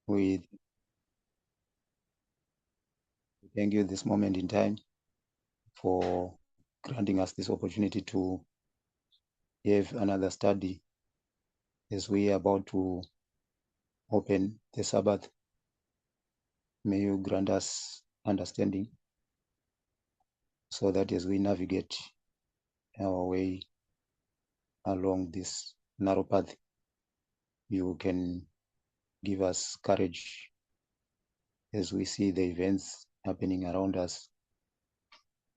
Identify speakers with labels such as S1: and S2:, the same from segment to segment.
S1: We thank you this moment in time for granting us this opportunity to have another study as we are about to open the Sabbath. May you grant us understanding so that as we navigate our way along this narrow path, you can give us courage as we see the events happening around us,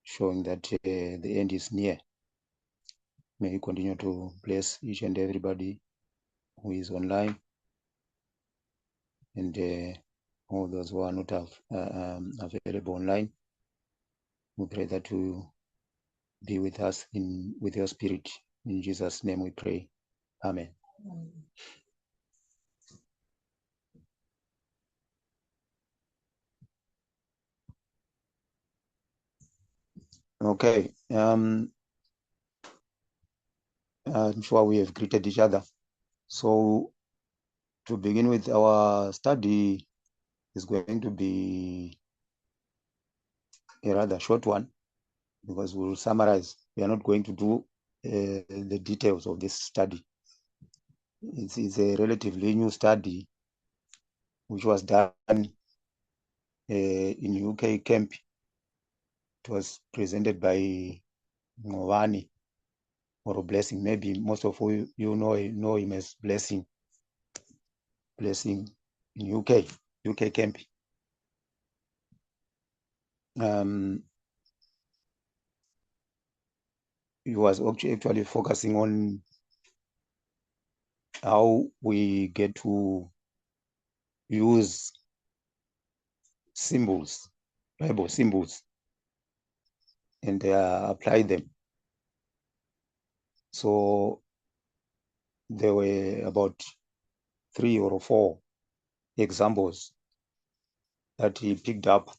S1: showing that the end is near. May you continue to bless each and everybody who is online and all those who are not available online. We pray that you be with us with your spirit. In Jesus' name we pray. Amen. Okay. I'm sure we have greeted each other. So to begin with, our study is going to be a rather short one because we'll summarize. We are not going to do the details of this study. It's a relatively new study which was done in UK camp. It was presented by Ngowani or Blessing. Maybe most of you know him as Blessing in UK camp. He was actually focusing on how we get to use symbols, Bible symbols, and apply them. So there were about 3 or 4 examples that he picked up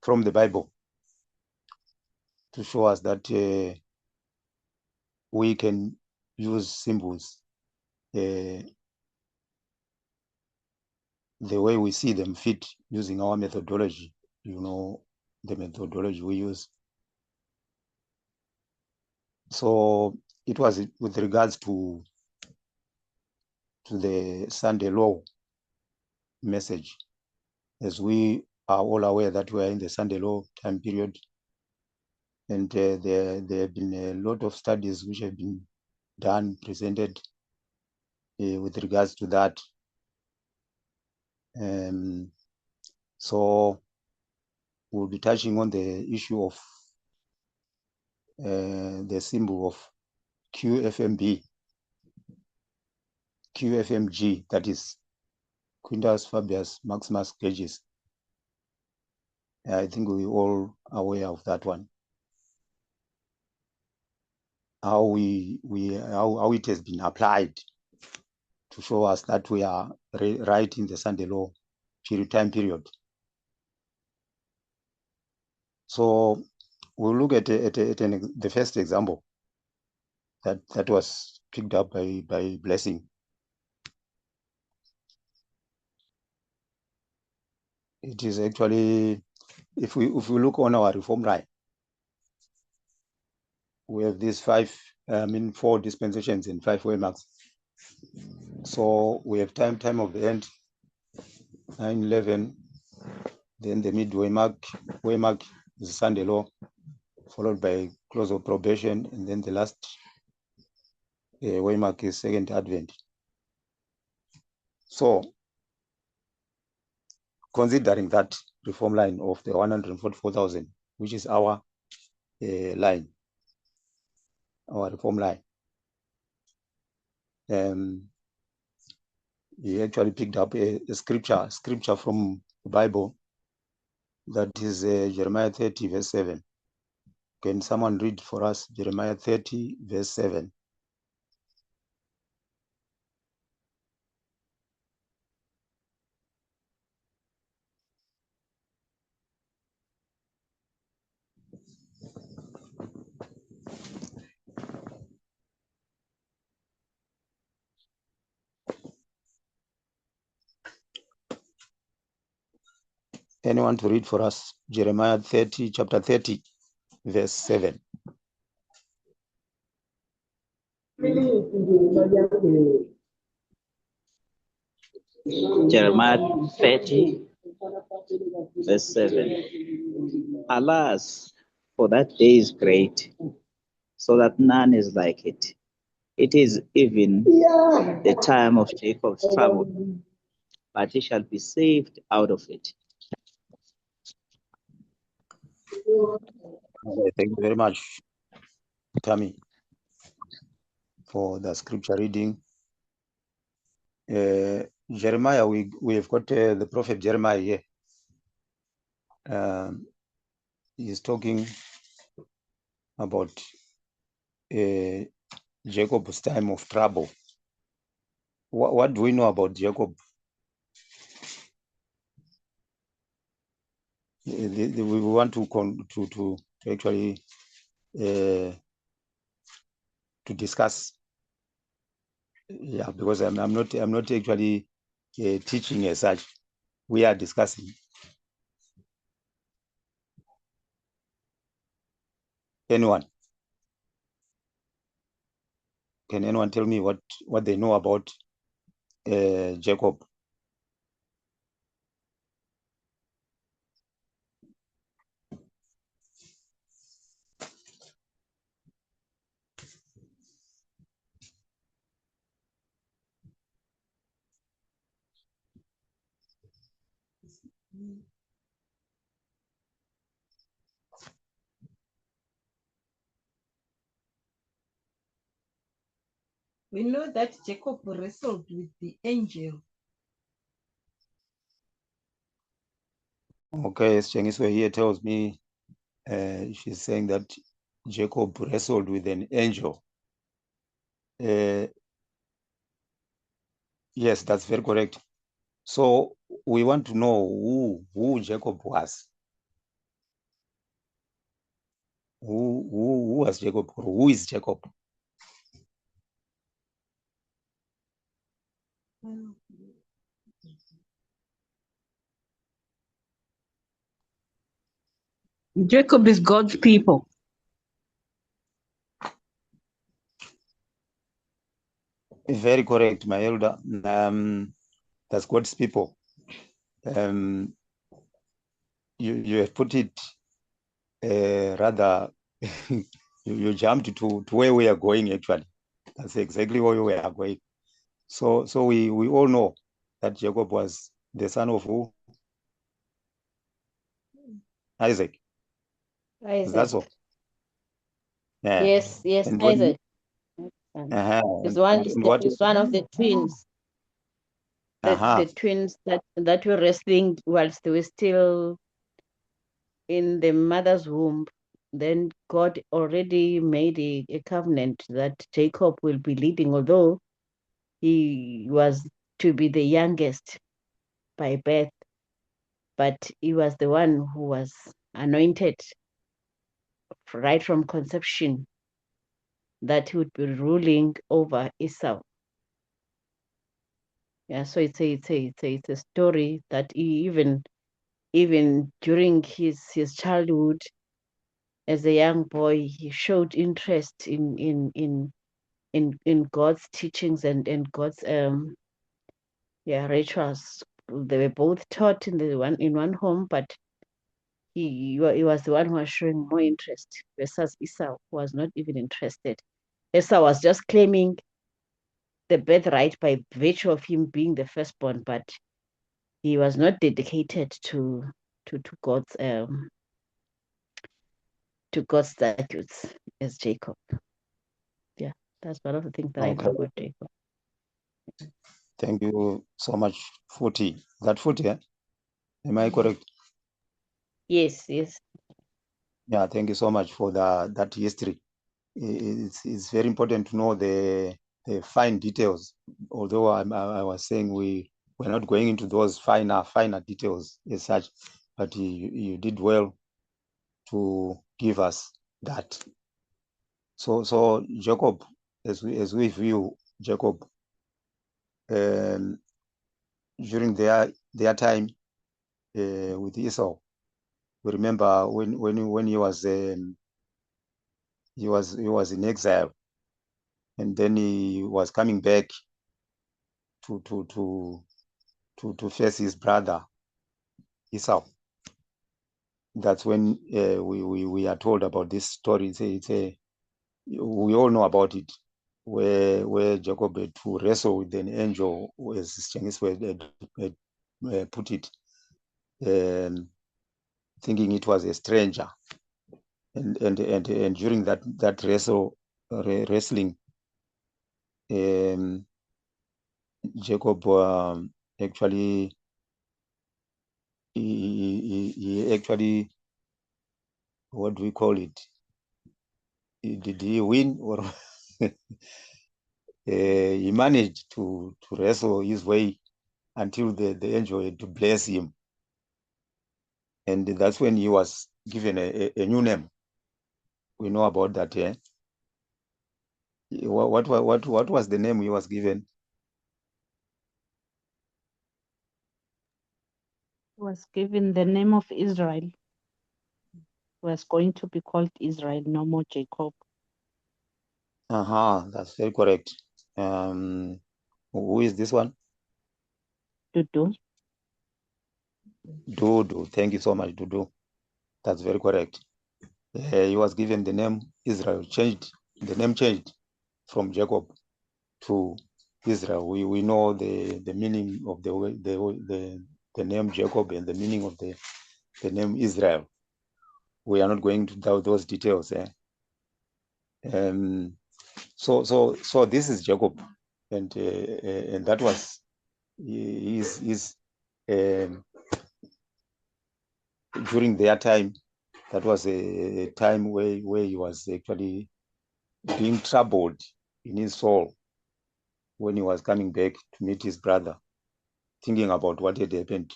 S1: from the Bible to show us that we can use symbols the way we see them fit using our methodology, the methodology we use. So it was with regards to the Sunday law message, as we are all aware that we are in the Sunday law time period, and there have been a lot of studies which have been done, presented with regards to that. So we'll be touching on the issue of the symbol of QFMG, that is Quintus Fabius Maximus Gregis. I think we're all aware of that one. How it has been applied to show us that we are right in the Sunday law time period. So we'll look at the first example that was picked up by Blessing. It is actually, if we look on our reform line, we have these 4 dispensations and 5 waymarks. So we have time of the end, 9/11, then the mid waymark is Sunday law, followed by close of probation, and then the last waymark is Second Advent. So considering that reform line of the 144,000, which is our line, our reform line, he actually picked up a scripture from the Bible, that is Jeremiah 30 verse 7. Can someone read for us Jeremiah 30 verse 7? Anyone to read for us? Jeremiah 30, chapter 30, verse 7.
S2: Jeremiah 30, verse 7. Alas, for that day is great, so that none is like it. It is even the time of Jacob's trouble, but he shall be saved out of it.
S1: Okay, thank you very much, Tammy, for the scripture reading. Jeremiah, we have got the prophet Jeremiah here. He's talking about Jacob's time of trouble. What do we know about Jacob? We want to actually to discuss. Yeah, because I'm not actually teaching as such. We are discussing. Anyone? Can anyone tell me what they know about Jacob?
S3: We know that Jacob wrestled with the angel.
S1: Okay, Chengiswe here tells me she's saying that Jacob wrestled with an angel. Yes, that's very correct. So we want to know who Jacob was. Who was Jacob? Who is Jacob?
S3: Jacob is God's people.
S1: Very correct, my elder. That's God's people. You have put it rather. you jumped to where we are going. Actually, that's exactly where we are going. So we all know that Jacob was the son of who? Isaac.
S4: Isaac.
S1: That's all. Yeah.
S4: Yes,
S1: And
S4: Isaac.
S1: He's
S4: He's one of the twins. The twins that were wrestling whilst they were still in the mother's womb. Then God already made a covenant that Jacob will be leading, although he was to be the youngest by birth, but he was the one who was anointed right from conception that he would be ruling over Esau. Yeah, so it's a story that he even during his childhood as a young boy, he showed interest in God's teachings and God's rituals. They were both taught in one home, but he was the one who was showing more interest versus Esau, who was not even interested. Esau was just claiming the birthright by virtue of him being the firstborn, but he was not dedicated to God's statutes as Jacob. Yeah, that's one of the things that I know about Jacob.
S1: Thank you so much, Footy. That Footy, yeah? Am I correct?
S4: Yes.
S1: Yeah, thank you so much for that history. It's very important to know the fine details. Although I was saying we're not going into those finer details as such, but you did well to give us that. So Jacob, as we view Jacob, during their time, with Esau. We remember when he was in exile, and then he was coming back to face his brother Esau. That's when we are told about this story. We all know about it, where Jacob had to wrestle with an angel, as Chinese had put it, thinking it was a stranger, and during that wrestling, Jacob actually he actually, what do we call it? Did he win, or he managed to wrestle his way until the angel had to bless him, and that's when he was given a new name. We know about that, eh? What was the name he was given?
S5: He was given the name of Israel. He was going to be called Israel, no more Jacob.
S1: That's very correct. Who is this one?
S5: Dudu.
S1: Dudu. Thank you so much, Dudu. That's very correct. He was given the name Israel. The name changed from Jacob to Israel. We know the meaning of the name Jacob and the meaning of the name Israel. We are not going to those details. So this is Jacob, and that was his during their time. That was a time where he was actually being troubled in his soul when he was coming back to meet his brother, thinking about what had happened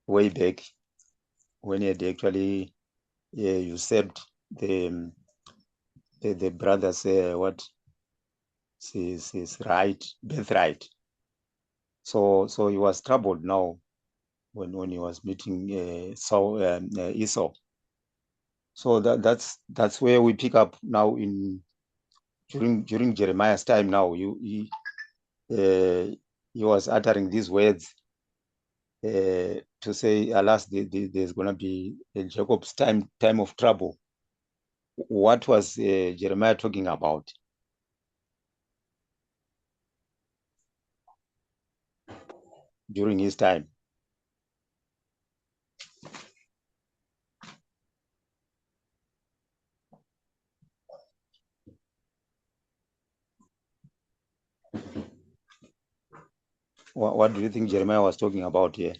S1: way back when he had actually usurped the brother's his birthright. So he was troubled now when he was meeting Esau. So that's where we pick up now during Jeremiah's time. Now he was uttering these words to say, alas, there's going to be Jacob's time of trouble. What was Jeremiah talking about? During his time? What do you think Jeremiah was talking about here?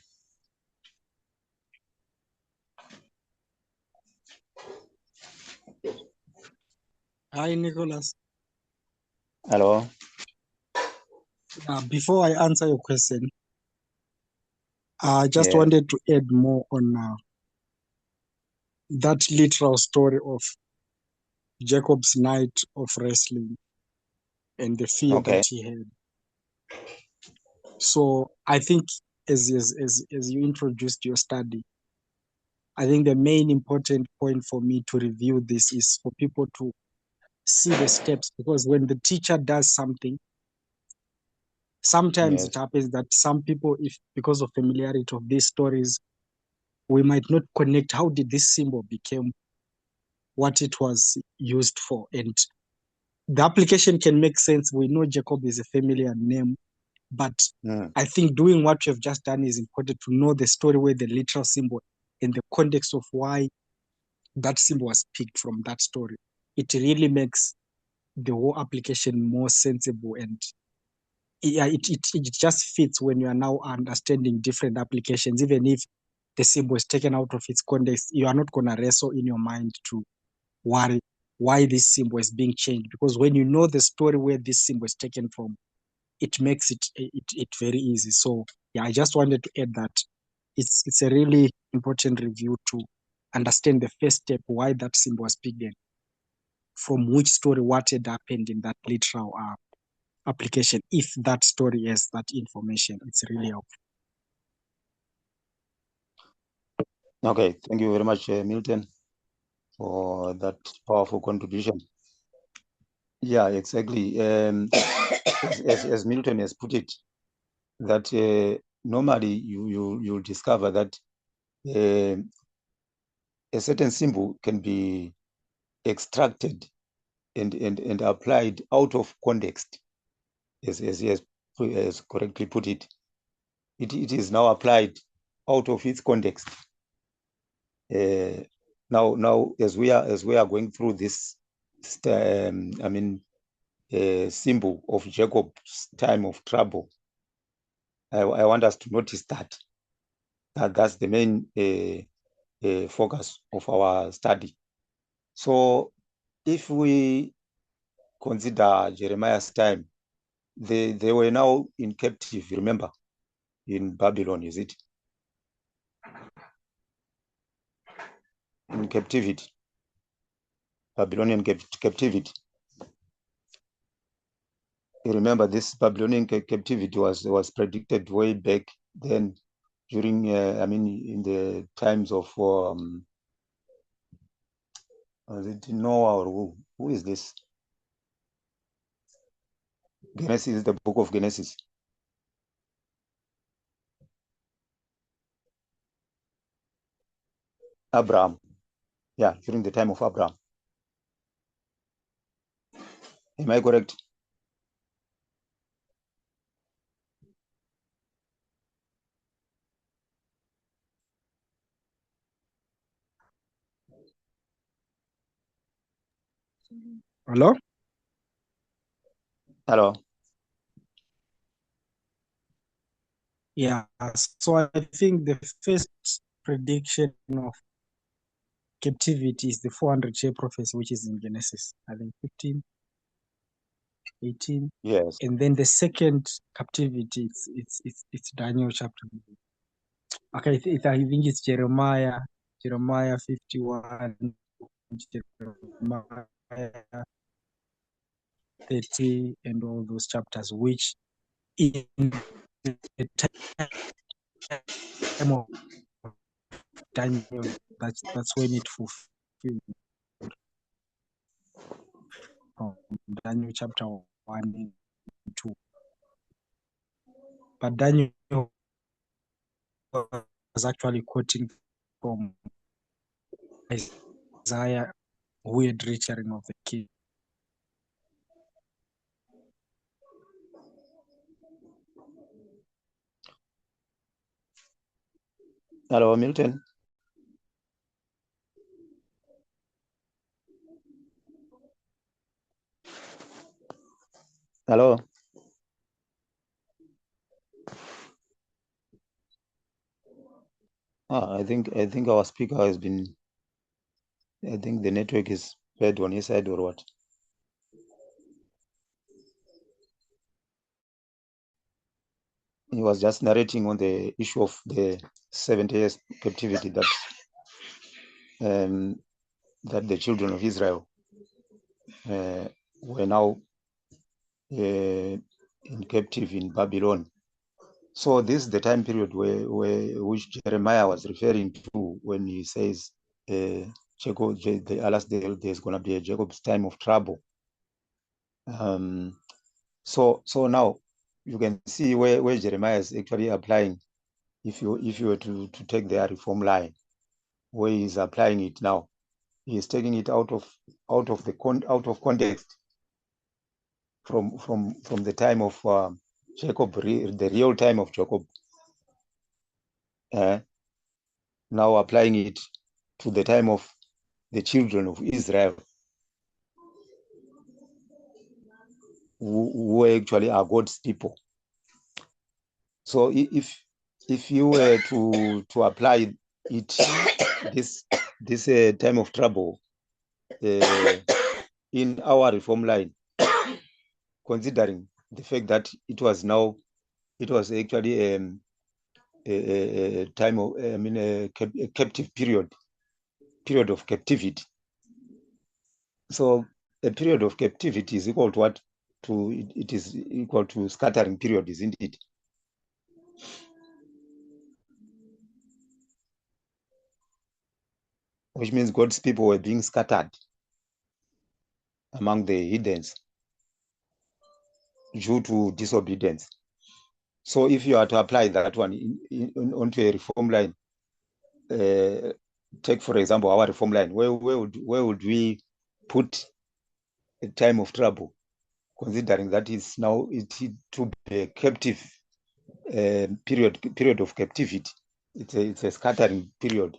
S6: Hi, Nicholas.
S1: Hello?
S6: Before I answer your question, I just
S1: Yeah.
S6: wanted to add more on that literal story of Jacob's night of wrestling and the fear
S1: Okay.
S6: that he had. So I think as you introduced your study, I think the main important point for me to review this is for people to see the steps, because when the teacher does something, sometimes
S1: Yes.
S6: it happens that some people, if because of familiarity of these stories, we might not connect how did this symbol become what it was used for. And the application can make sense. We know Jacob is a familiar name, but I think doing what you have just done is important to know the story where the literal symbol and the context of why that symbol was picked from that story. It really makes the whole application more sensible, and it just fits when you are now understanding different applications. Even if the symbol is taken out of its context, you are not going to wrestle in your mind to worry why this symbol is being changed, because when you know the story where this symbol is taken from, it makes it very easy. So yeah, I just wanted to add that it's a really important review to understand the first step, why that symbol was picked, and from which story what had happened in that literal application. If that story has that information, it's really helpful.
S1: Okay, thank you very much, Milton, for that powerful contribution. Yeah, exactly. As Milton has put it, that normally you'll discover that a certain symbol can be extracted and applied out of context, as he has correctly put it. It is now applied out of its context. Now, as we are going through this, symbol of Jacob's time of trouble, I want us to notice that's the main focus of our study. So, if we consider Jeremiah's time, they were now in captivity. Remember, in Babylon, is it? In captivity, Babylonian captivity. You remember this Babylonian captivity was predicted way back then, during in the times of was it Noah, or who is this? Genesis, the book of Genesis. Abraham. Yeah, during the time of Abraham. Am I correct?
S6: Hello?
S1: Hello.
S6: Yeah, so I think the first prediction of captivity is the 400-year prophecy, which is in Genesis, I think 15, 18.
S1: Yes.
S6: And then the second captivity, it's Daniel chapter. Okay, I think it's Jeremiah 51, Jeremiah 30, and all those chapters, which in the time of Daniel, that's when it fulfilled, from Daniel chapter 1 and 2. But Daniel was actually quoting from Isaiah, who had return of the king.
S1: Hello, Milton. Hello. I think our speaker has been. I think the network is bad on his side, or what? He was just narrating on the issue of the 70 years captivity that the children of Israel were now in captive in Babylon. So this is the time period which Jeremiah was referring to when he says Jacob, the last day there's going to be a Jacob's time of trouble. So now you can see where Jeremiah is actually applying. If you were to take their reform line, where he's applying it now, he is taking it out of context, from the time of Jacob, the real time of Jacob. Now applying it to the time of the children of Israel, who actually are God's people. So if you were to apply it, this time of trouble in our reform line, considering the fact that it was actually a time of a captive period of captivity. So a period of captivity is equal to what? It is equal to scattering period, isn't it? which means God's people were being scattered among the heathens due to disobedience. So if you are to apply that one onto a reform line, take for example our reform line, where would we put a time of trouble, considering that is now to be a captive period of captivity. It's a scattering period,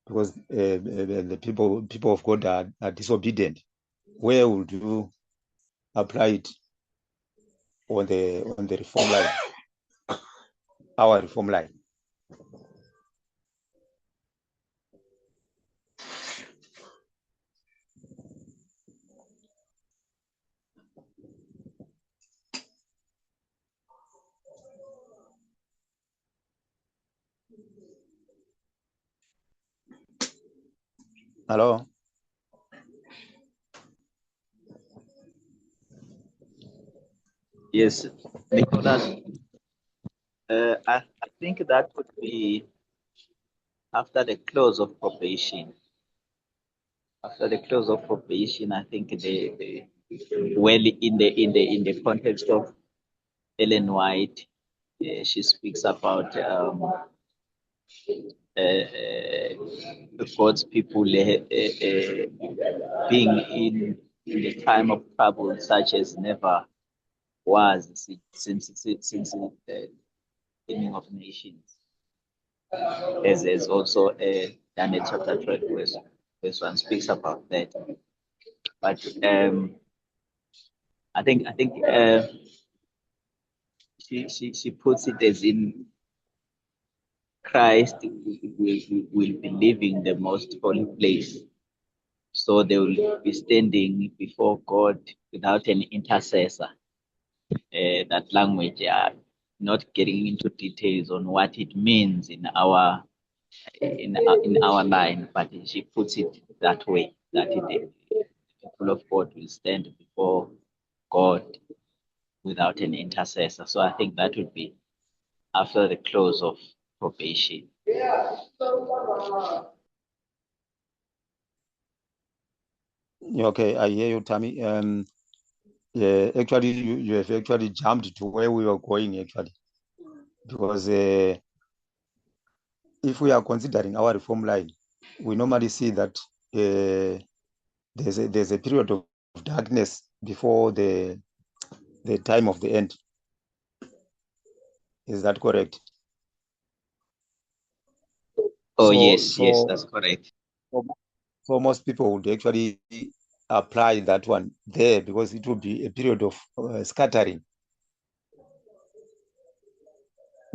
S1: because the people of God are disobedient. Where would you apply it on the reform line, our reform line? Hello?
S2: Yes, Nicholas. I think that would be after the close of probation. After the close of probation, I think the well in the context of Ellen White, she speaks about God's people being in the time of trouble such as never was since the beginning of nations. As also Daniel chapter 12 verse 1 speaks about that. But I think she puts it as in Christ will be leaving the most holy place. So they will be standing before God without an intercessor. That language, not getting into details on what it means in our line, but she puts it that way, that the people of God will stand before God without an intercessor. So I think that would be after the close of probation.
S1: Okay, I hear you, Tammy. Yeah, actually, you have actually jumped to where we were going, actually, because if we are considering our reform line, we normally see that there's a period of darkness before the time of the end. Is that correct?
S2: Oh, yes, that's correct.
S1: So most people would actually apply that one there, because it will be a period of scattering.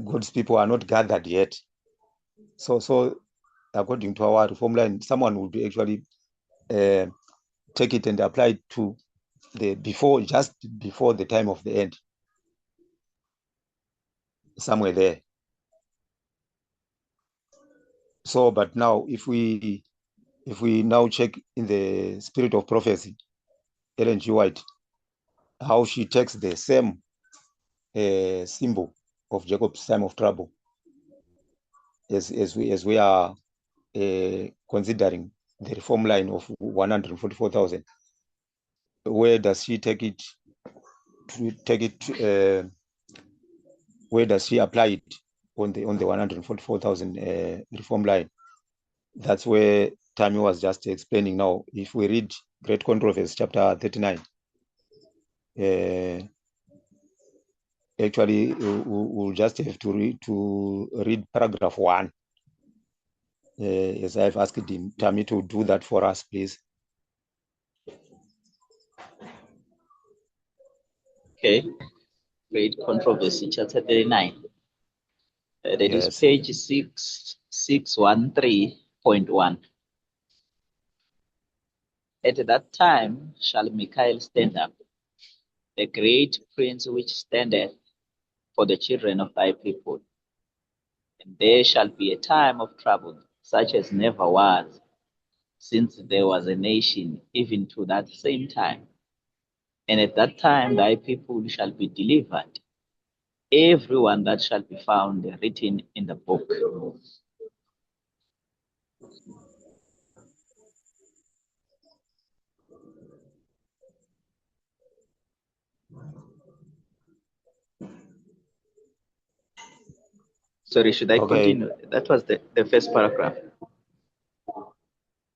S1: God's people are not gathered yet. So according to our reform line, someone would actually take it and apply it to just before the time of the end, somewhere there. So, but now if we now check in the spirit of prophecy, Ellen G. White, how she takes the same symbol of Jacob's time of trouble, as we are considering the reform line of 144,000. Where does she take it? Where does she apply it on the 144,000 reform line? That's where Tammy was just explaining. Now, if we read Great Controversy, chapter 39, actually we'll just have to read paragraph 1. As I've asked Tammy to do that for us, please.
S2: Okay. Great Controversy, chapter 39. That is page 613.1. At that time shall Michael stand up, the great prince which standeth for the children of thy people. And there shall be a time of trouble, such as never was, since there was a nation, even to that same time. And at that time thy people shall be delivered, everyone that shall be found written in the book. Sorry, should I
S1: Okay.
S2: continue? That was the first paragraph.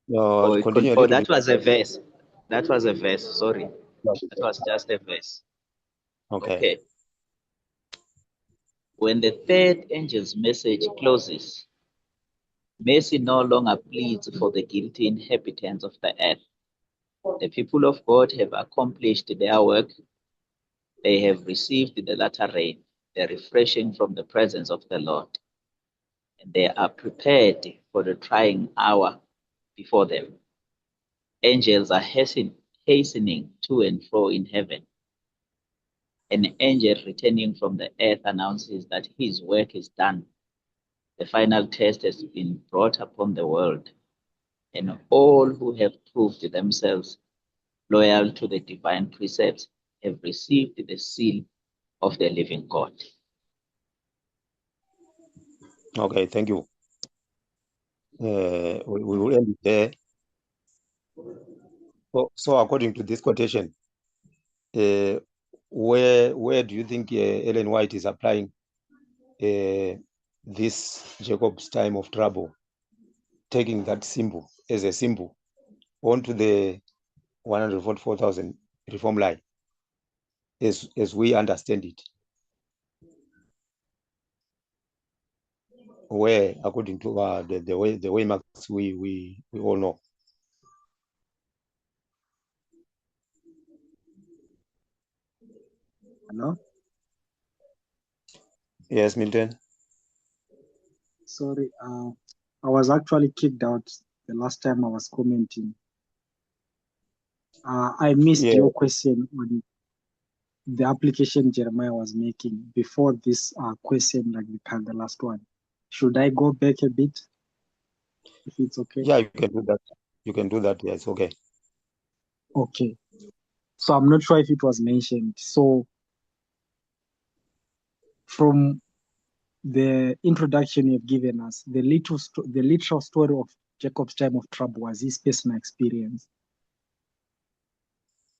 S1: Continue a
S2: Oh,
S1: little
S2: that
S1: bit.
S2: was a verse. That was a verse. Sorry. That was just a verse.
S1: Okay.
S2: When the third angel's message closes, mercy no longer pleads for the guilty inhabitants of the earth. The people of God have accomplished their work. They have received the latter rain, the refreshing from the presence of the Lord. And they are prepared for the trying hour before them. Angels are hastening to and fro in heaven. An angel returning from the earth announces that his work is done. The final test has been brought upon the world, and all who have proved themselves loyal to the divine precepts have received the seal of the living God.
S1: Okay, thank you. We will end it there. So according to this quotation, where do you think Ellen White is applying this Jacob's time of trouble, taking that symbol as a symbol onto the 144,000 reform line as we understand it? Where, according to the way marks we all know.
S6: Hello?
S1: Yes, Milton.
S6: Sorry, I was actually kicked out the last time I was commenting. I missed your question on the application Jeremiah was making before this question, like the last one. Should I go back a bit? If it's okay.
S1: Yeah, you can do that. You can do that. Yes, okay.
S6: Okay. So I'm not sure if it was mentioned. So from the introduction you've given us, the literal story of Jacob's time of trouble was his personal experience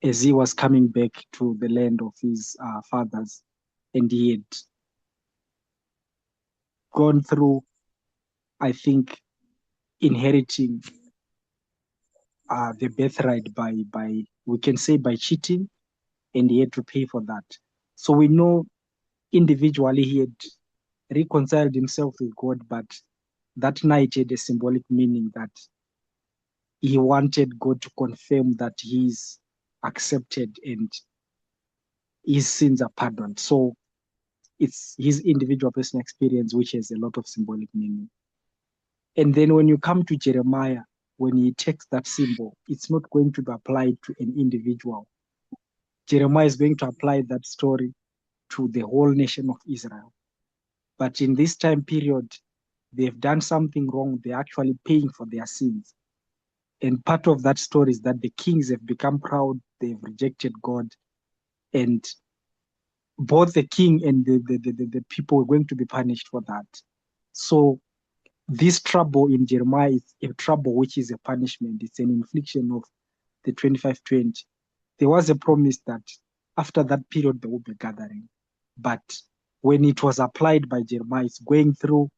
S6: as he was coming back to the land of his fathers, and he had gone through, I think, inheriting the birthright by we can say by cheating, and he had to pay for that. So we know individually he had reconciled himself with God, but that night had a symbolic meaning that he wanted God to confirm that he's accepted and his sins are pardoned. So it's his individual personal experience, which has a lot of symbolic meaning. And then when you come to Jeremiah, when he takes that symbol, it's not going to be applied to an individual. Jeremiah is going to apply that story to the whole nation of Israel. But in this time period, they've done something wrong. They're actually paying for their sins. And part of that story is that the kings have become proud. They've rejected God. And both the king and the people are going to be punished for that. So this trouble in Jeremiah is a trouble which is a punishment. It's an infliction of the 2520. There was a promise that after that period there will be gathering. But when it was applied by Jeremiah, it's going through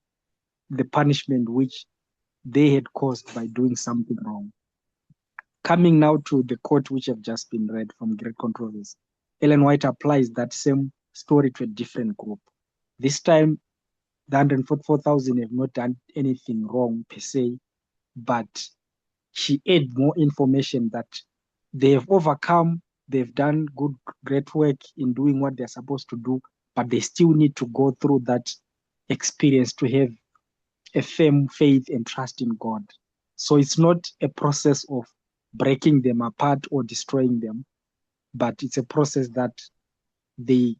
S6: the punishment which they had caused by doing something wrong. Coming now to the quote which have just been read from Great Controversy, Ellen White applies that same story to a different group. This time, the 144,000 have not done anything wrong per se, but she added more information that they have overcome, they've done great work in doing what they're supposed to do, but they still need to go through that experience to have a firm faith and trust in God. So it's not a process of breaking them apart or destroying them, but it's a process that they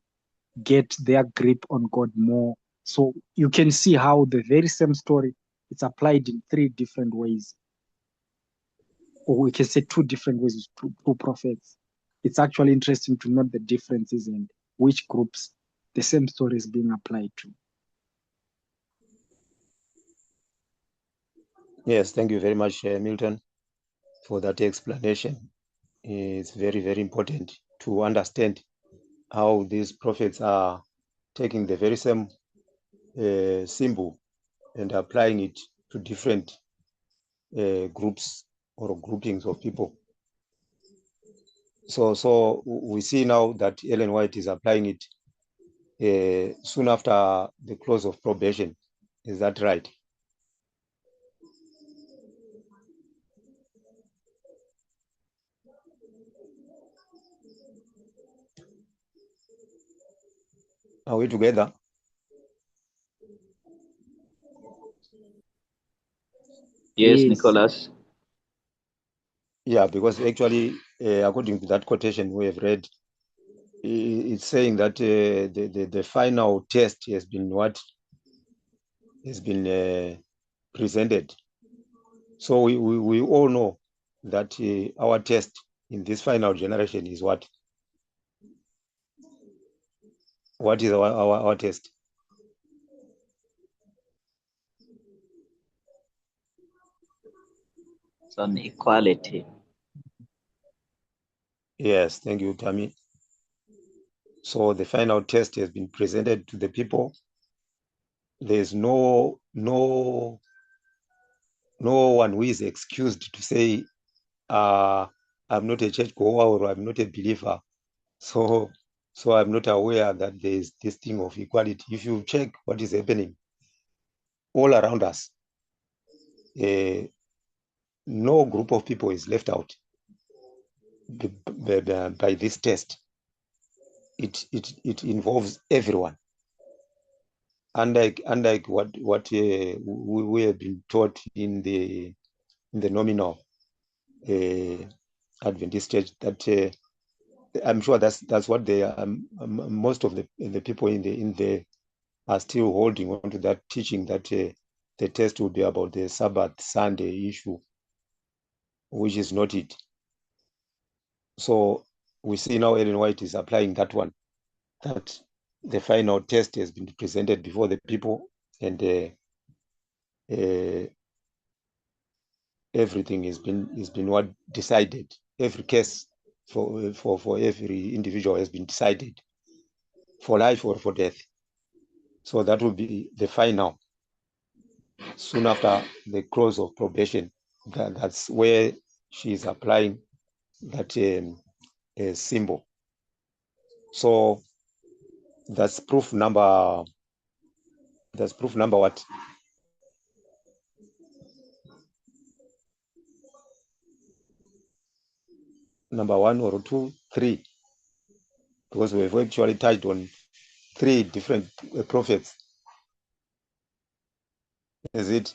S6: get their grip on God more. So you can see how the very same story is applied in three different ways. Or we can say two different ways, two prophets. It's actually interesting to note the differences and which groups the same story is being applied to.
S1: Yes, thank you very much, Milton, for that explanation. It's very, very important to understand how these prophets are taking the very same symbol and applying it to different groups or groupings of people. So we see now that Ellen White is applying it soon after the close of probation. Is that right? Are we together?
S2: Yes,
S5: Yes.
S2: Nicholas.
S1: Yeah, because actually, according to that quotation we have read, it's saying that the final test has been presented. So we all know that our test in this final generation is what? What is our test?
S2: It's on equality.
S1: Yes, thank you, Tammy. So the final test has been presented to the people. There's no one who is excused to say, I'm not a church goer or I'm not a believer. So I'm not aware that there's this thing of equality. If you check what is happening all around us, no group of people is left out by this test. It involves everyone. Unlike what we have been taught in the nominal Adventist church, that I'm sure that's what they most of the people in the are still holding on to that teaching that the test will be about the Sabbath Sunday issue, which is not it. So we see now Ellen White is applying that one, that the final test has been presented before the people, and everything has been what decided. Every case for every individual has been decided, for life or for death. So that will be the final. Soon after the close of probation, that's where she is applying that symbol. So that's proof number. That's proof number what? Number 1 or 2, 3, because we've actually touched on 3 different prophets. Is it?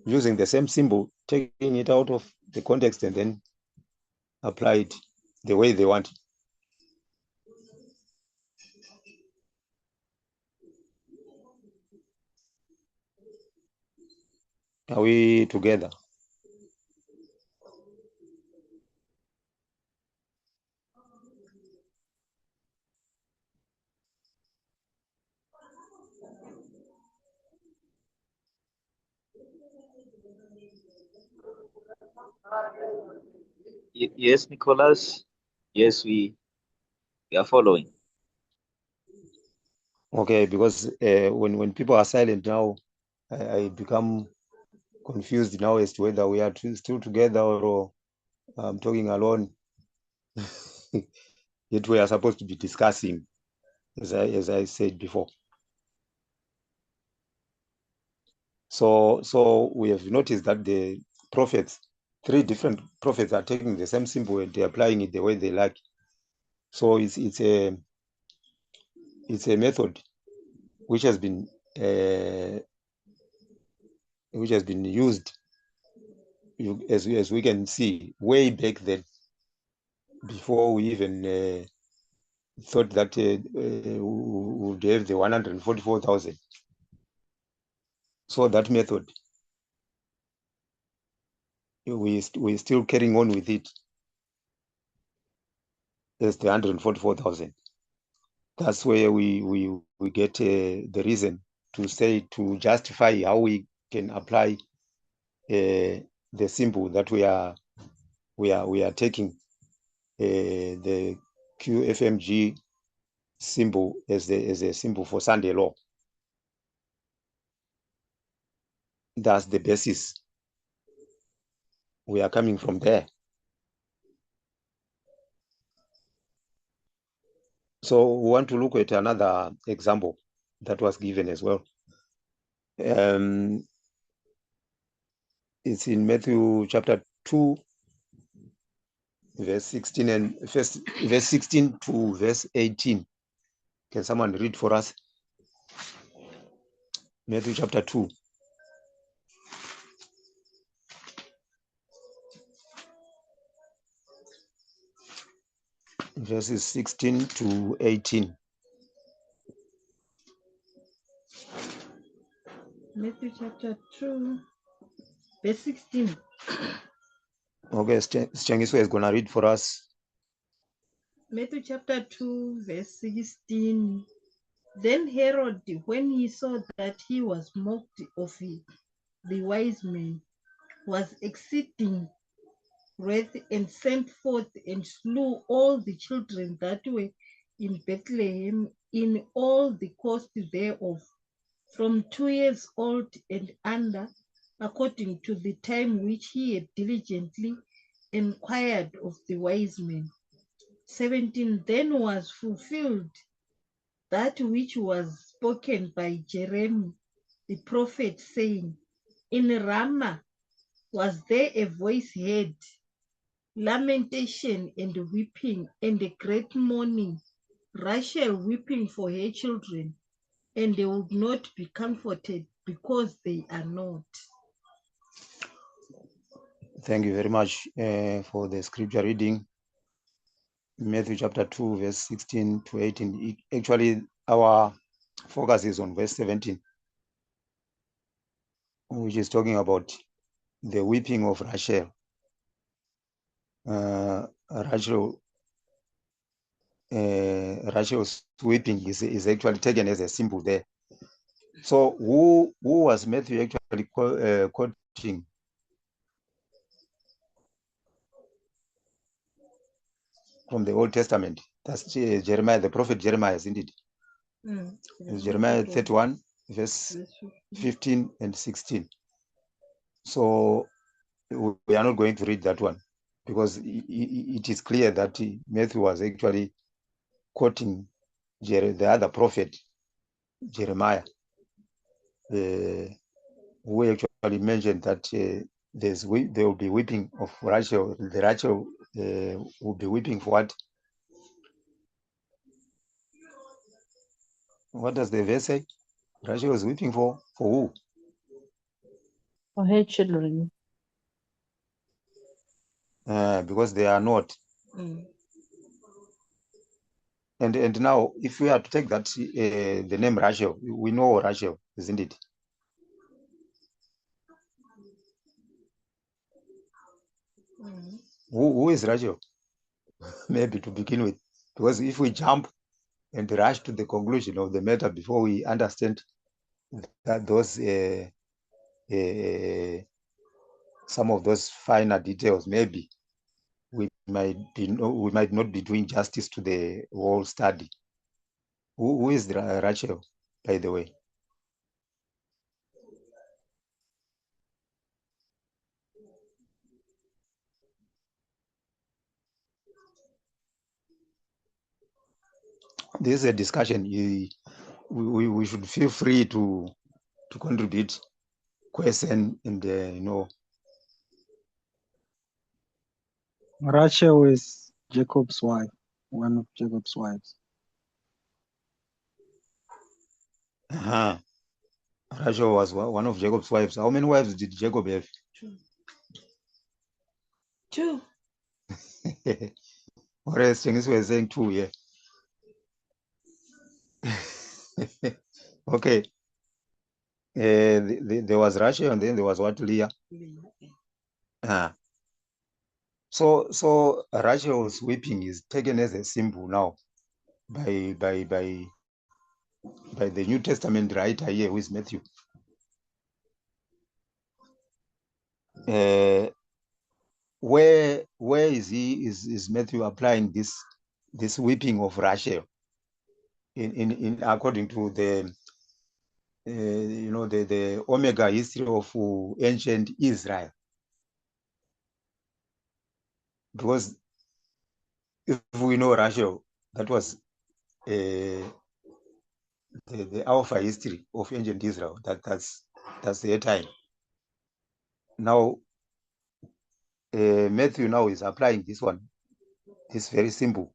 S1: Using the same symbol, taking it out of the context and then apply it the way they want. Are we together?
S2: Yes, Nicholas. Yes, we are following.
S1: Okay, because when people are silent now, I become confused now as to whether we are still together or I'm talking alone. Yet we are supposed to be discussing, as I said before. So we have noticed that the prophets, 3 different prophets, are taking the same symbol and they're applying it the way they like. So it's a method which has been used, as we can see, way back then, before we even thought that we would have the 144,000. So that method, we're still carrying on with it as the 144,000. that's where we get the reason to say, to justify how we can apply the symbol that we are taking the QFMG symbol as a symbol for Sunday law. That's the basis. We are coming from there. So we want to look at another example that was given as well. It's in Matthew chapter 2, verse 16 and verse 16 to verse 18. Can someone read for us? Matthew chapter 2. Verses 16 to 18.
S3: Matthew chapter 2, verse 16.
S1: Okay, Stengiso is going to read for us.
S3: Matthew chapter 2, verse 16. Then Herod, when he saw that he was mocked of the wise men, was exceeding wrath, and sent forth and slew all the children that were in Bethlehem in all the coast thereof, from 2 years old and under, according to the time which he had diligently inquired of the wise men. 17. Then was fulfilled that which was spoken by Jeremy the prophet, saying, In Ramah was there a voice heard, lamentation and weeping, and a great mourning, Rachel weeping for her children, and they would not be comforted because they are not.
S1: Thank you very much for the scripture reading. Matthew chapter 2, verse 16 to 18. Actually, our focus is on verse 17, which is talking about the weeping of Rachel. Rachel's weeping is actually taken as a symbol there. So who was Matthew actually quoting? From the Old Testament. That's Jeremiah, the prophet Jeremiah, isn't it? It's Jeremiah 31, verse 15 and 16. So we are not going to read that one, because it is clear that Matthew was actually quoting the other prophet, Jeremiah, who actually mentioned that there will be weeping of Rachel. The Rachel will be weeping for what? What does the verse say? Rachel was weeping for who?
S5: For her children.
S1: Because they are not. And now, if we are to take that the name Rachel, we know Rachel, isn't it? Who is Rachel? Maybe to begin with, because if we jump and rush to the conclusion of the matter before we understand that those some of those finer details, maybe we might not be doing justice to the whole study. Who is Rachel, by the way? This is a discussion. We should feel free to contribute, question, and
S6: Rachel is Jacob's wife, one of Jacob's wives.
S1: Rachel was one of Jacob's wives. How many wives did Jacob have?
S3: Two.
S1: Or else things were saying two, yeah. Okay. There was Rachel, and then there was what? Leah. So Rachel's weeping is taken as a symbol now by the New Testament writer here, who is Matthew. Where is Matthew applying this weeping of Rachel in according to the the Omega history of ancient Israel? Because if we know Rachel, that was the Alpha history of ancient Israel. That's their time. Now Matthew now is applying this one. It's very simple.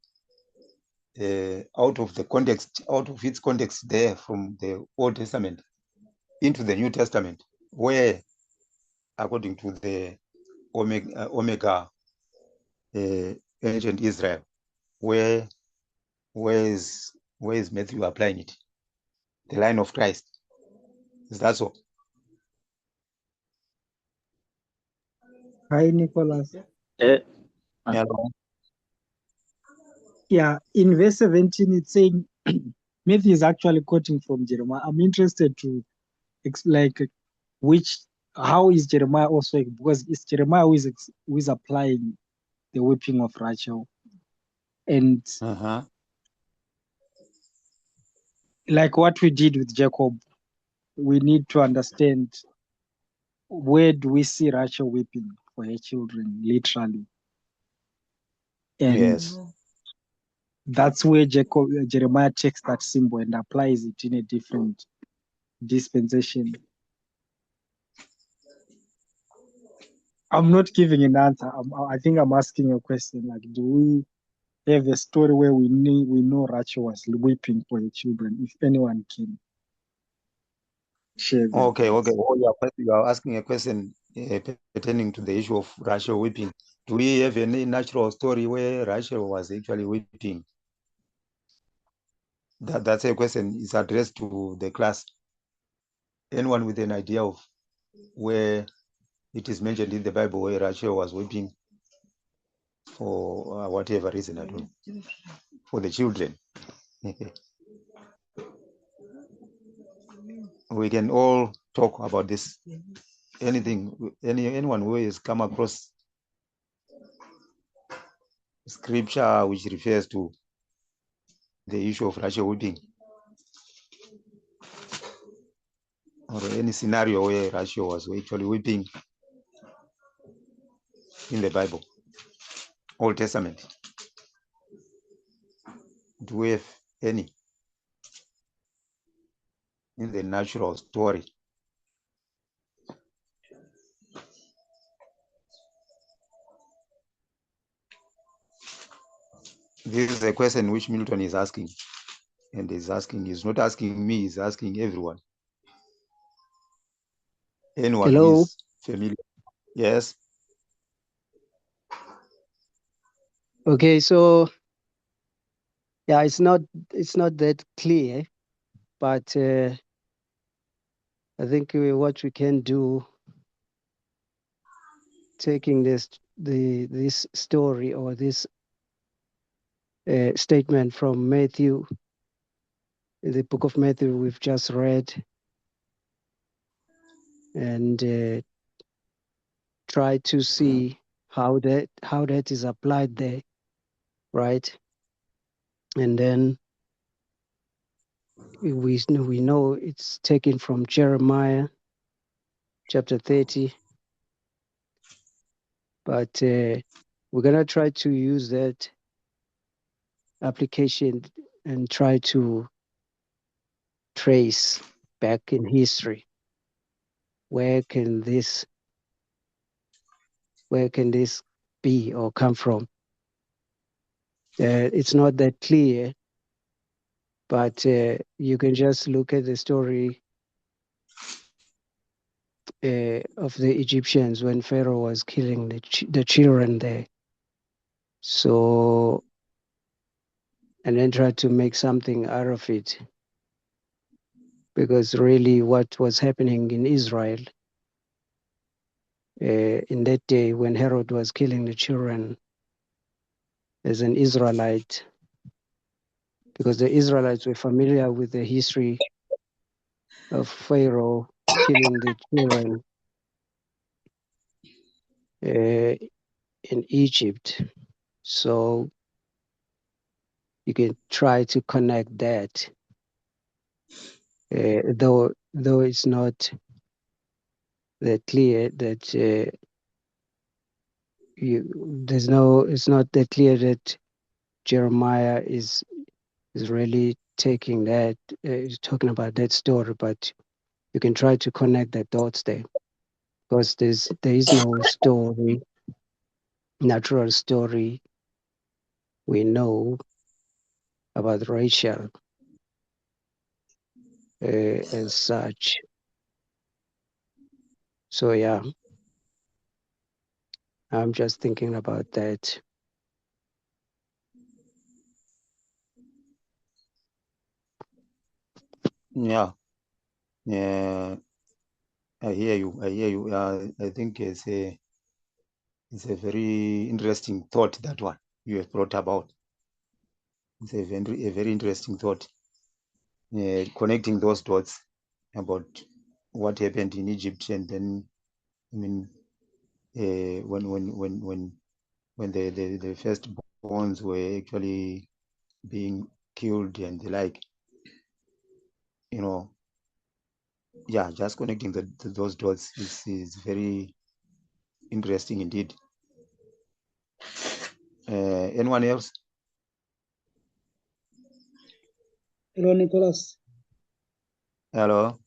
S1: Out of its context there from the Old Testament into the New Testament, where according to the Omega ancient Israel, where is Matthew applying it? The line of Christ. Is that so?
S6: Hi, Nicholas.
S1: Yeah,
S6: in verse 17, it's saying Matthew is actually quoting from Jeremiah. I'm interested to how is Jeremiah also, because it's Jeremiah who is applying the whipping of Rachel. And like what we did with Jacob, we need to understand, where do we see Rachel weeping for her children, literally? And
S1: yes.
S6: That's where Jeremiah takes that symbol and applies it in a different dispensation. I'm not giving an answer. I think I'm asking a question. Like, do we have a story where we know Rachel was weeping for her children? If anyone can share that.
S1: Okay. Oh, you are asking a question pertaining to the issue of Rachel weeping. Do we have any natural story where Rachel was actually weeping? That's a question is addressed to the class. Anyone with an idea of where it is mentioned in the Bible where Rachel was weeping for whatever reason, I don't know, for the children? We can all talk about this. Anyone who has come across scripture which refers to the issue of Rachel weeping, or any scenario where Rachel was actually weeping in the Bible, Old Testament. Do we have any in the natural story? This is a question which Milton is asking, and he's not asking me, he's asking everyone. Anyone who is familiar? Yes.
S7: Okay, so yeah, it's not that clear, but I think what we can do, taking this story or this statement from Matthew, the book of Matthew we've just read, and try to see how that is applied there, right? And then we know it's taken from Jeremiah chapter 30, but we're gonna try to use that application and try to trace back in history, where can this be or come from? It's not that clear, but you can just look at the story of the Egyptians when Pharaoh was killing the children there. So, and then try to make something out of it. Because really what was happening in Israel in that day when Herod was killing the children, as an Israelite, because the Israelites were familiar with the history of Pharaoh killing the children in Egypt. So you can try to connect that, though it's not that clear that it's not that clear that Jeremiah is really taking that, is talking about that story, but you can try to connect the dots there, because there is no story, natural story we know about Rachel as such. So yeah, I'm just thinking about that.
S1: Yeah. I hear you. I think it's a very interesting thought, that one you have brought about. It's a very interesting thought, connecting those dots about what happened in Egypt, and then I mean, when the firstborns were actually being killed and the like, yeah, just connecting those dots is very interesting indeed. Anyone else?
S8: Hello, Nicholas.
S1: Hello.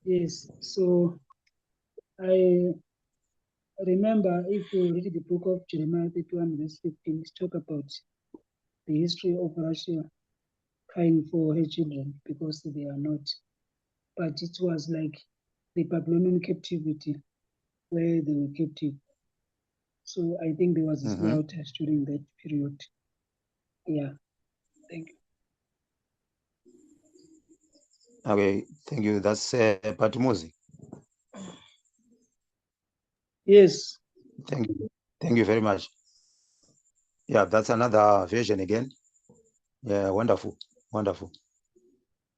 S8: Yes, so I remember if you read the book of Jeremiah 31 verse 15, it talk about the history of Russia crying for her children because they are not. But it was like the Babylonian captivity where they were captive. So I think there was a slaughter during that period. Yeah, thank you.
S1: Okay, thank you. That's Patumuzi.
S8: Yes.
S1: Thank you. Thank you very much. Yeah, that's another version again. Yeah, wonderful. Wonderful.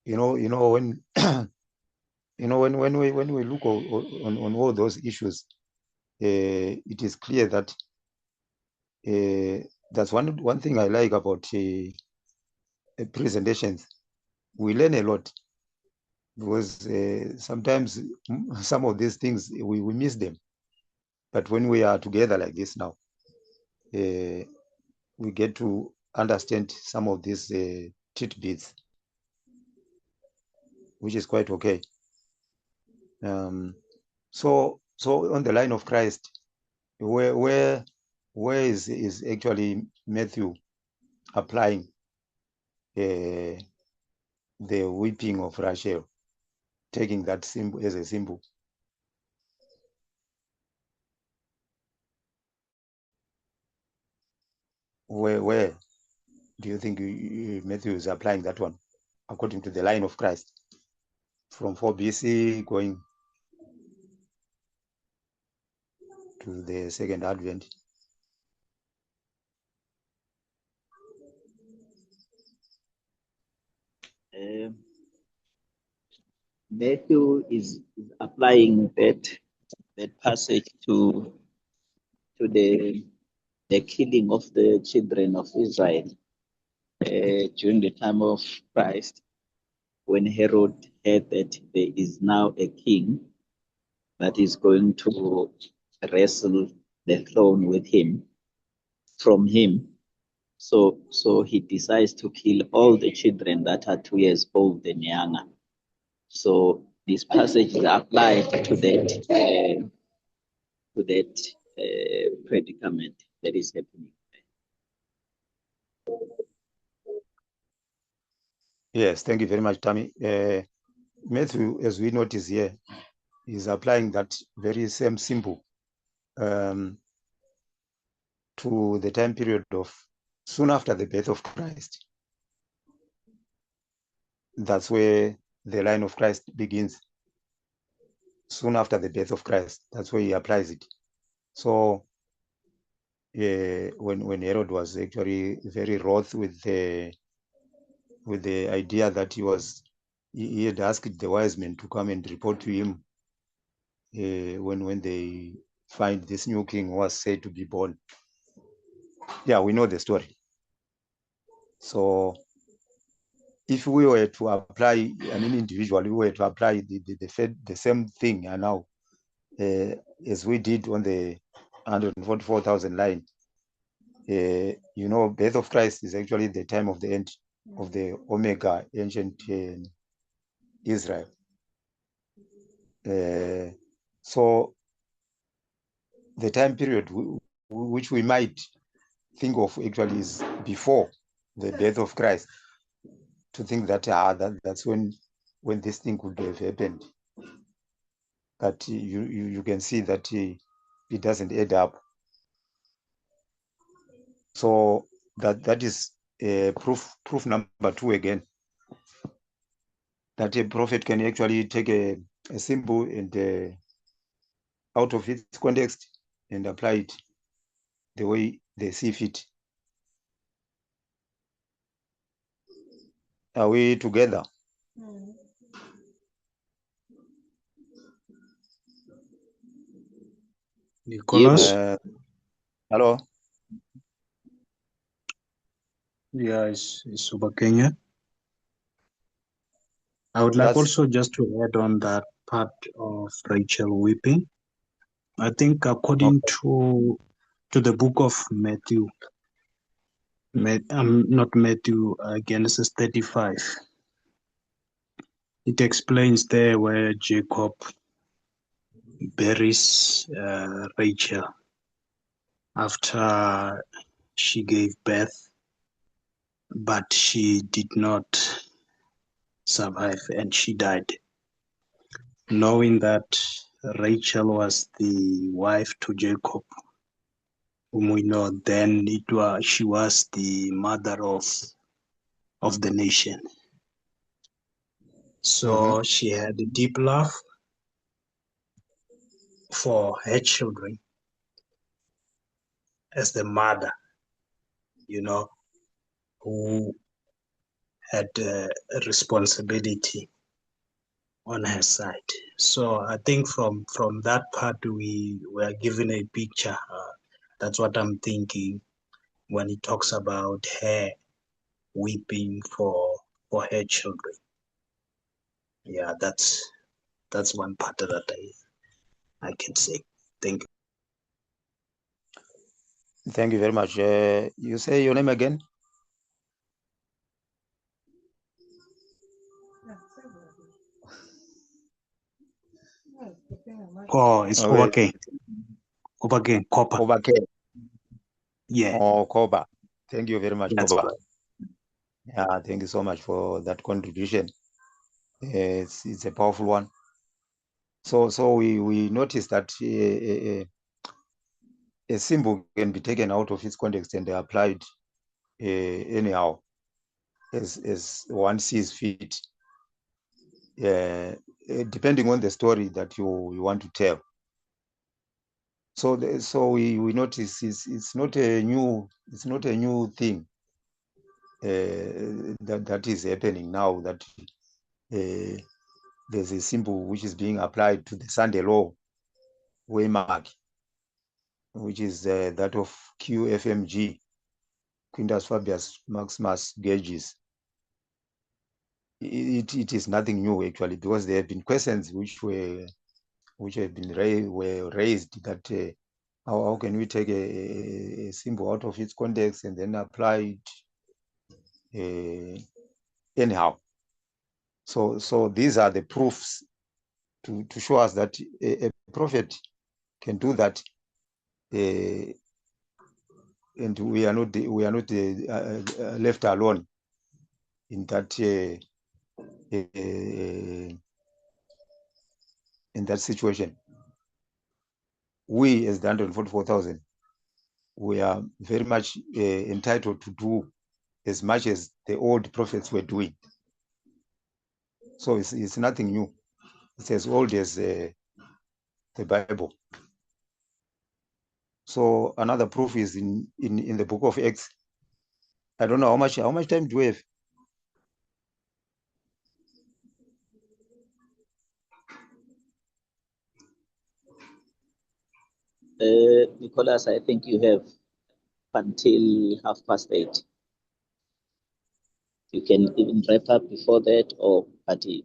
S1: When when we look on all those issues, it is clear that that's one thing I like about presentations. We learn a lot, because sometimes some of these things we miss them, but when we are together like this now, we get to understand some of these tidbits, which is quite okay. So on the line of Christ, where is actually Matthew applying the weeping of Rachel, taking that symbol as a symbol? Where do you think Matthew is applying that one, according to the line of Christ, from 4 BC going to the second advent?
S2: Matthew is applying that passage to the killing of the children of Israel during the time of Christ, when Herod heard that there is now a king that is going to wrestle the throne with him, from him. So he decides to kill all the children that are 2 years old and younger. So this passage is applied to that predicament that is happening.
S1: Yes, thank you very much, Tammy. Matthew, as we notice here, is applying that very same symbol to the time period of soon after the birth of Christ. That's where the line of Christ begins. Soon after the birth of Christ, that's where he applies it. So when Herod was actually very wroth with with the idea that he had asked the wise men to come and report to him when they find this new king was said to be born. Yeah, we know the story. So if we were to apply, individually, we were to apply the same thing and now, as we did on the 144,000 line, birth of Christ is actually the time of the end of the Omega ancient Israel. So the time period which we might think of actually is before the birth of Christ, to think that that's when this thing could have happened. But you can see that it doesn't add up. So that is proof number 2 again, that a prophet can actually take a symbol and out of its context and apply it the way they see fit. Are we together?
S6: Nicholas?
S1: Hello?
S6: Yeah, it's Ubakenya. I would like also just to add on that part of Rachel weeping. I think according to the book of Matthew, not Matthew, Genesis 35, it explains there where Jacob buries Rachel after she gave birth, but she did not survive and she died. Knowing that Rachel was the wife to Jacob, whom we know then she was the mother of the nation. So she had a deep love for her children as the mother, who had a responsibility on her side. So I think from that part we were given a picture. That's what I'm thinking when he talks about her weeping for her children. Yeah, that's one part that I can say. Thank you.
S1: Thank you very much. You say your name again?
S6: Oh, it's Obake. Obake, Kopa.
S1: Obake.
S6: Yeah.
S1: Oh, Koba. Thank you very much,
S6: That's
S1: Koba.
S6: right.
S1: Yeah, thank you so much for that contribution. It's a powerful one. So we noticed that a symbol can be taken out of its context and applied anyhow, as one sees fit, depending on the story that you want to tell. So we notice it's not a new thing that is happening now, that there's a symbol which is being applied to the Sunday law waymark, which is that of QFMG, Quintus Fabius Maximus gauges. It is nothing new actually, because there have been questions which have been raised that how can we take a symbol out of its context and then apply it anyhow. So these are the proofs to show us that a prophet can do that, and we are not left alone in that situation. We, as the 144,000, we are very much entitled to do as much as the old prophets were doing. So it's nothing new. It's as old as the Bible. So another proof is in the book of Acts. I don't know how much time do we have?
S2: Nicholas, I think you have until 8:30. You can even wrap up before that, or at the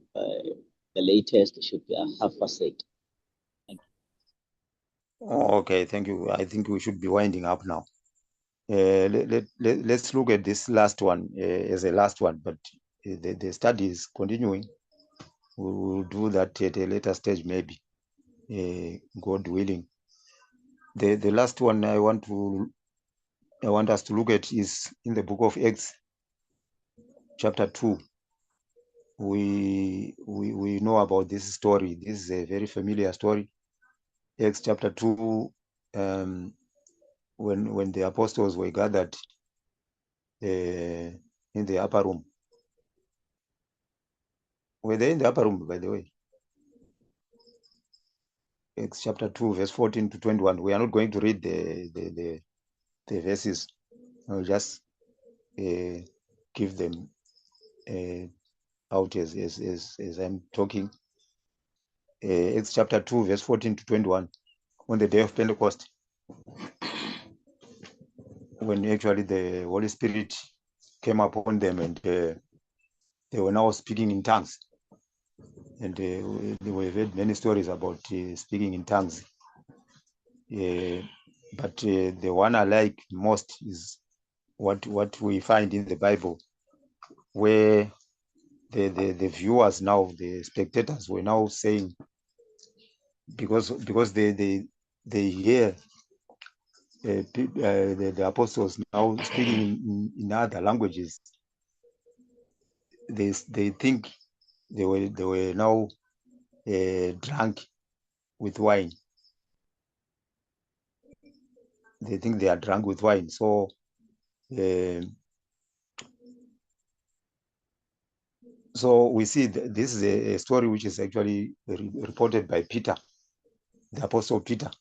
S2: latest, it should be 8:30.
S1: Okay, thank you. I think we should be winding up now. Let's look at this last one as a last one, but the study is continuing. We will do that at a later stage, maybe, God willing. The last one I want us to look at is in the book of Acts, chapter 2. We know about this story. This is a very familiar story. Acts chapter 2, when the apostles were gathered in the upper room. Were they in the upper room, by the way? Acts chapter 2, verse 14 to 21. We are not going to read the verses. I'll just give them out as I'm talking. Acts chapter 2, verse 14 to 21. On the day of Pentecost, when actually the Holy Spirit came upon them, and they were now speaking in tongues. And we've heard many stories about speaking in tongues. But the one I like most is what we find in the Bible, where the viewers now, the spectators, were now saying, because they hear the apostles now speaking in other languages, they think they were now drunk with wine. They think they are drunk with wine. So so we see this is a story which is actually reported by Peter, the apostle Peter.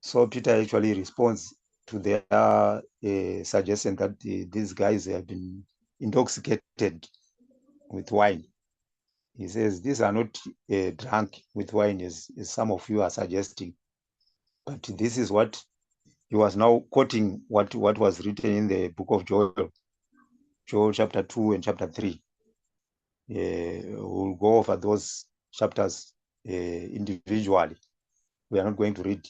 S1: So Peter actually responds to their suggestion that these guys have been intoxicated with wine. He says, these are not drunk with wine as some of you are suggesting, but this is what he was now quoting, what was written in the book of Joel chapter 2 and chapter 3. We'll go over those chapters individually. We are not going to read.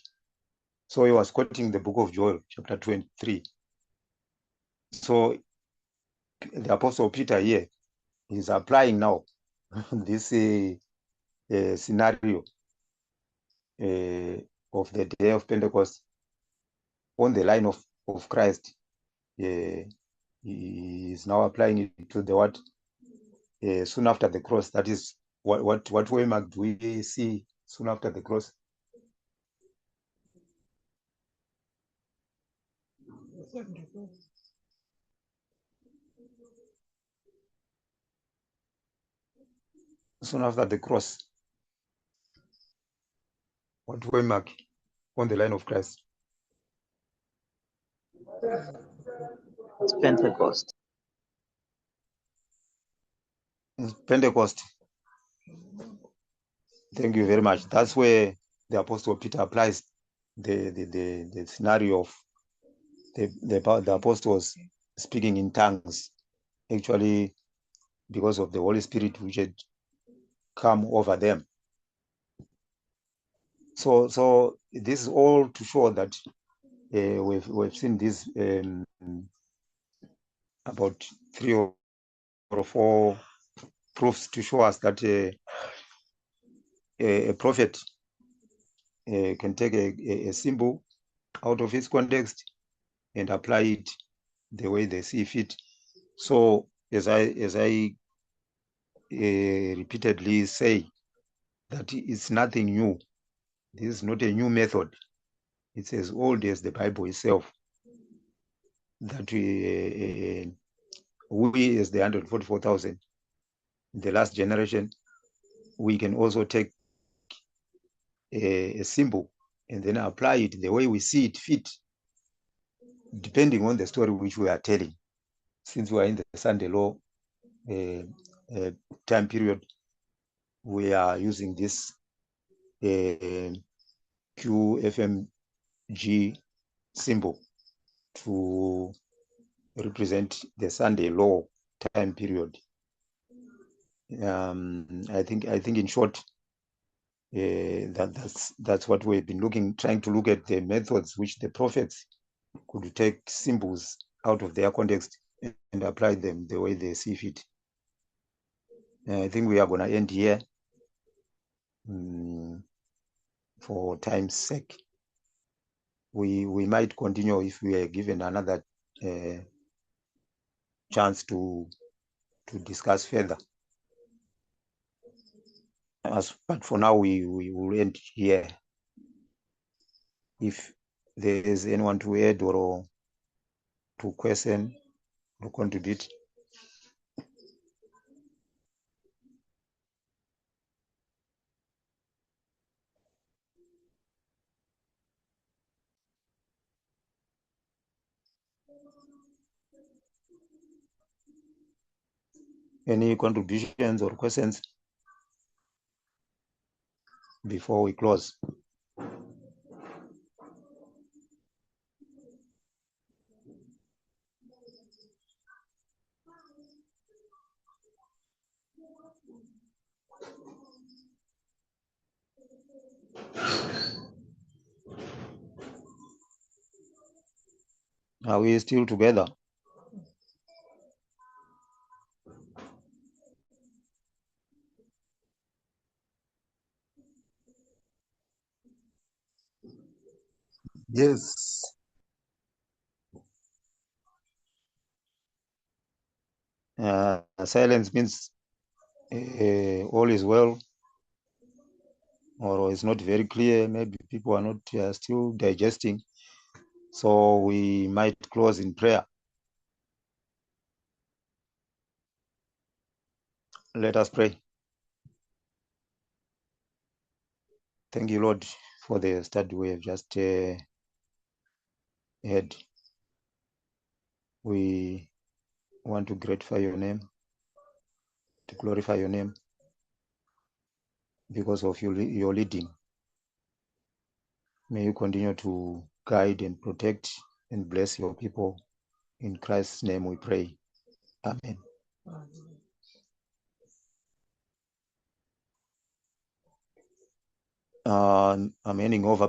S1: So he was quoting the book of Joel chapter 2 and 3. So the apostle Peter here is applying now this scenario of the day of Pentecost on the line of Christ. He is now applying it to the what soon after the cross. That is what waymark do we see soon after the cross? Soon after the cross, what waymark on the line of Christ?
S2: It's Pentecost.
S1: It's Pentecost. Thank you very much. That's where the apostle Peter applies the scenario of the apostles speaking in tongues, actually because of the Holy Spirit which had come over them. So this is all to show that we've seen this about 3 or 4 proofs to show us that a prophet can take a symbol out of its context and apply it the way they see fit. So as I repeatedly say, that it's nothing new. This is not a new method. It's as old as the Bible itself, that we as the 144,000, the last generation, we can also take a symbol and then apply it the way we see it fit, depending on the story which we are telling. Since we are in the Sunday law time period, we are using this QFM G symbol to represent the Sunday law time period. I think in short, that's what we've been trying to look at, the methods which the prophets could take symbols out of their context and apply them the way they see fit. I think we are going to end here for time's sake. We might continue if we are given another chance to discuss further. But for now, we will end here. If there is anyone to add or to question or contribute. Any contributions or questions before we close? Are we still together? Yes. Silence means all is well, or it's not very clear. Maybe people are not still digesting. So we might close in prayer. Let us pray. Thank you, Lord, for the study we have just had. We want to gratify your name, to glorify your name because of your leading. May you continue to guide and protect and bless your people. In Christ's name we pray. Amen. I'm handing over